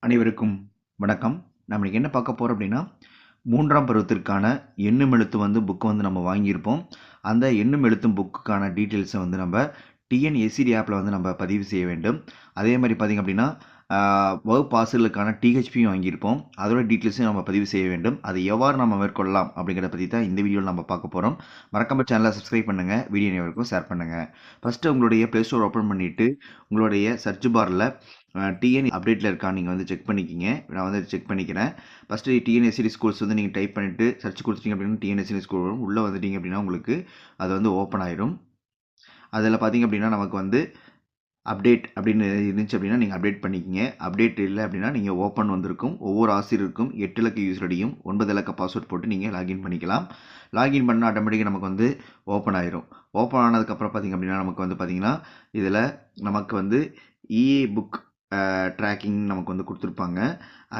அனைவருக்கும் வணக்கம். நம்ம இன்னைக்கு என்ன பார்க்க போறோம் அப்படின்னா, 3ஆம் பருவத்திற்கான எண்ணும் எழுத்து புக் நம்ம வாங்கியிருப்போம். அந்த எண்ணும் எழுத்தும் புக்குக்கான டீட்டெயில்ஸ நம்ம டிஎன்எஸ்சிடி ஆப்ல நம்ம பதிவு செய்ய வேண்டும். அதே மாரி பார்த்தீங்க அப்படின்னா, ஆ வகுப்பு ஆசிரியர்களுக்கான டிஹெச்பியும் வாங்கியிருப்போம். அதோட டீட்டெயில்ஸையும் நம்ம பதிவு செய்ய வேண்டும். அதை எவ்வாறு நம்ம மேற்கொள்ளலாம் அப்படிங்கிறத பத்தி தான் இந்த வீடியோல நம்ம பார்க்க போறோம். மறக்காம சேனலை சப்ஸ்கிரைப் பண்ணுங்க. வீடியோ அனைவருக்கும் ஷேர் பண்ணுங்க. ஃபர்ஸ்ட்டு உங்களுடைய Play Store ஓப்பன் பண்ணிட்டு, உங்களுடைய சர்ச் பார்ல டிஎன் அப்டேட்ல இருக்கான்னு நீங்க செக் பண்ணிக்கிங்க. நான் செக் பண்ணிக்கிறேன். ஃபர்ஸ்ட்டு டிஎன்எஸ்சிடி ஸ்கூல்ஸ் நீங்க டைப் பண்ணிட்டு சர்ச் குடுத்துட்டீங்க அப்படின்னா, டிஎன்எஸ்சிடி ஸ்கூல் வரும். உள்ள வந்துட்டீங்க அப்படின்னா, உங்களுக்கு அது ஓப்பன் ஆயிரும். அதில பார்த்தீங்க அப்படின்னா, நமக்கு அப்டேட் அப்படின்னு இருந்துச்சு அப்படின்னா, நீங்க அப்டேட் பண்ணிக்கிங்க. அப்டேட் இல்ல அப்படின்னா, நீங்க ஓப்பன் வந்திருக்கும். ஒவ்வொரு ஆசிரியருக்கும் 8 இலக்க யூசர் ஐடியும் 9 இலக்க பாஸ்வேர்ட் போட்டு நீங்க லாகின் பண்ணிக்கலாம். லாகின் பண்ணா ஆட்டோமேட்டிக்கா நமக்கு ஓப்பன் ஆயிரும். ஓப்பன் ஆனதுக்கப்புறம் பார்த்தீங்க அப்படின்னா, நமக்கு பார்த்தீங்கன்னா, இதில நமக்கு இஏ புக் ட்ராக்கிங் நமக்கு குடுத்துருப்பாங்க.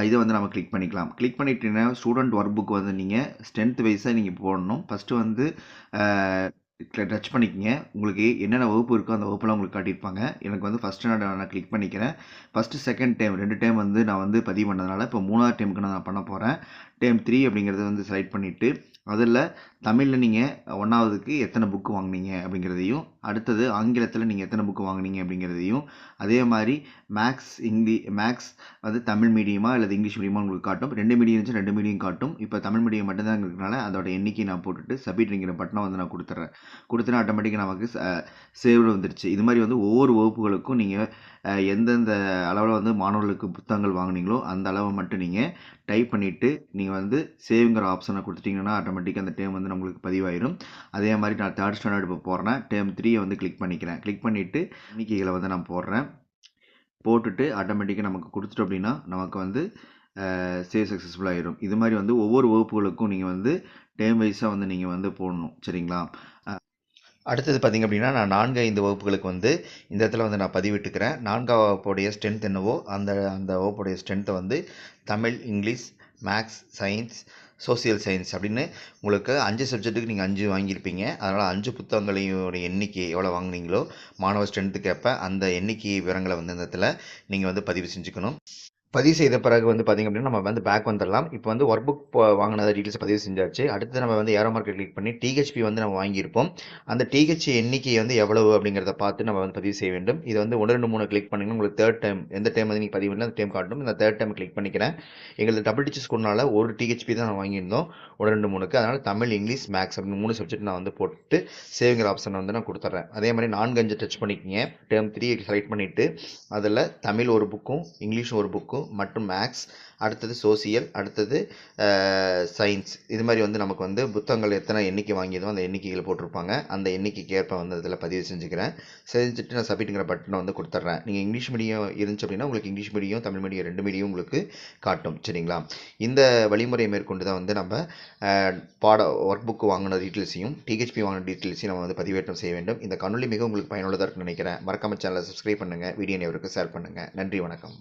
இத நம்ம கிளிக் பண்ணிக்கலாம். கிளிக் பண்ணிட்டீங்கன்னா, ஸ்டூடண்ட் ஒர்க் புக் நீங்க ஸ்ட்ரென்த் வைஸா நீங்க போடணும். ஃபர்ஸ்ட்டு அ டச் பண்ணிக்கங்க. உங்களுக்கு என்னென்ன வகுப்பு இருக்கோ, அந்த வகுப்பெல்லாம் உங்களுக்கு காட்டியிருப்பாங்க. எனக்கு ஃபர்ஸ்ட் நான் கிளிக் பண்ணிக்கிறேன். ஃபர்ஸ்ட்டு, செகண்ட் டேர்ம் 2 டேர்ம் நான் பதிவு பண்ணதுனால, இப்போ 3வது டேர்முக்கு நான் பண்ண போறேன். டேர்ம் 3 அப்படிங்கிறத செலக்ட் பண்ணிட்டு, அதில தமிழ்ல நீங்க 1வதுக்கு எத்தனை புக் வாங்குனீங்க அப்படிங்கிறதையும், அடுத்தது ஆங்கிலத்தில நீங்க எத்தனை புக் வாங்குனீங்க அப்படிங்கிறதையும், அதே மாரி மேக்ஸ் தமிழ் மீடியமா அல்லது இங்கிலீஷ் மீடியமா உங்களுக்கு காட்டும். 2 மீடியம் இருந்துச்சுன்னா 2 மீடியம் காட்டும். இப்போ தமிழ் மீடியம் மட்டும் தான் இருக்கிறதுனால, அதோட எண்ணிக்கையை நான் போட்டுட்டு சப்மிட்ங்கிற பட்டனை நான் குடுத்துர்றேன். குடுத்தோன்னா ஆட்டோமேட்டிக்கா நமக்கு சேவ்ல வந்துருச்சு. இது மாரி ஒவ்வொரு வகுப்புகளுக்கும் நீங்க எந்தெந்த அளவுல மாணவர்களுக்கு புத்தகங்கள் வாங்குனீங்களோ, அந்த அளவ மட்டும் நீங்க டைப் பண்ணிட்டு, நீங்க சேவ்ங்கிற ஆப்ஷன குடுத்துட்டீங்கன்னா, ஆட்டோமேட்டிக்கா அந்த டேர்ம் நம்மளுக்கு பதிவாயிரும். அதே மாரி நான் 3 ஸ்டாண்டர்ட் இப்போ போடுறேன். டேர்ம் 3 கிளிக் பண்ணிக்கிறேன். கிளிக் பண்ணிட்டு எண்ணிக்கைகள நான் போடுறேன். போட்டுட்டு ஆட்டோமேட்டிக்கா நமக்கு குடுத்துட்டோம் அப்படின்னா, நமக்கு சேவ் சக்சஸ்ஃபுல் ஆயிரும். இது மாரி ஒவ்வொரு வகுப்புகளுக்கும் நீங்க டேர்ம் வைஸா நீங்க போடணும். சரிங்களா? அடுத்தது பார்த்தீங்க அப்படின்னா, நான் 4, 5 வகுப்புகளுக்கு இந்த இடத்துல நான் பதிவிட்டுக்கிறேன். 4ஆம் வகுப்புடைய ஸ்ட்ரென்த் என்னவோ, அந்த அந்த வகுப்புடைய ஸ்ட்ரென்த்த Tamil, English, maths, science, social science அப்படின்னு உங்களுக்கு 5 சப்ஜெக்ட்டுக்கு நீங்க 5 வாங்கியிருப்பீங்க. அதனால 5 புத்தகங்களையோட எண்ணிக்கை எவ்வளோ வாங்குனீங்களோ, மாணவர் ஸ்ட்ரென்த்துக்கு ஏற்ப அந்த எண்ணிக்கை விவரங்கள இந்த இடத்துல நீங்க பதிவு செஞ்சுக்கணும். பதிவு செய்த பிறகு பார்த்தீங்க அப்படின்னா, நம்ம பேக் வந்துடலாம். இப்போ ஒர்க் புக் வாங்குன டீட்டெயில்ஸ் பதிவு செஞ்சாச்சு. அடுத்து நம்ம ஏரோ மார்க்க கிளிக் பண்ணி டிஹெச்பி நம்ம வாங்கியிருப்போம். அந்த டிஹெச் எண்ணிக்கை எவ்வளவு அப்படிங்கிறத பார்த்து நம்ம பதிவு செய்ய வேண்டும். இத 1, 2, 3 கிளிக் பண்ணீங்கன்னா, உங்களுக்கு 3 டைம் எந்த டைம் நீங்க பதிவு பண்ணல அந்த டைம் காட்டும். இந்த 3 டைம் கிளிக் பண்ணிக்கிறேன். எங்களது டபுள் டீச்சர் ஸ்கூல்னால ஒரு டிஹெச்பி தான் நான் வாங்கியிருந்தோம். 1, 2, 3க்கு. அதனால தமிழ், இங்கிலீஷ், மேக்ஸ் அப்படின்னு 3 சப்ஜெக்ட் நான் போட்டு சேவ்ங்கிற ஆப்ஷனை நான் குடுத்துர்றேன். அதே மாரி 4, 5 டச் பண்ணிக்கங்க. டேர்ம் 3 செலக்ட் பண்ணிட்டு, அதில தமிழ் ஒரு புக்கும், இங்கிலீஷ் ஒரு புக்கும் மற்றும் மேக்ஸ், அடுத்தது சோசியல், அடுத்தது சயின்ஸ். இது மாரி நமக்கு புத்தகங்கள் எத்தனை எண்ணிக்கை வாங்கியதோ அந்த எண்ணிக்கைகள் போட்டிருப்பாங்க. அந்த எண்ணிக்கைக்கு ஏற்ப அதில பதிவு செஞ்சுக்கிறேன். செஞ்சுட்டு நான் சப்மிட்ங்கிற பட்டனை குடுத்துர்றேன். நீங்க இங்கிலீஷ் மீடியம் இருந்துச்சு அப்படின்னா, உங்களுக்கு English medium, Tamil medium 2 medium உங்களுக்கு காட்டும். சரிங்களா? இந்த வழிமுறையை மேற்கொண்டு தான் நம்ம பாட ஒர்க் புக் வாங்குன டீட்டெயில்ஸையும், டிஹெச்பி வாங்குன டீட்டெயில்ஸையும் நம்ம பதிவேற்றம் செய்ய வேண்டும். இந்த காணொளி மிகவும் உங்களுக்கு பயனுள்ளதா இருக்கும்னு நினைக்கிறேன். மறக்காம சேனலை சப்ஸ்கிரைப் பண்ணுங்க. வீடியோ அனைவருக்கும் ஷேர் பண்ணுங்க. நன்றி, வணக்கம்.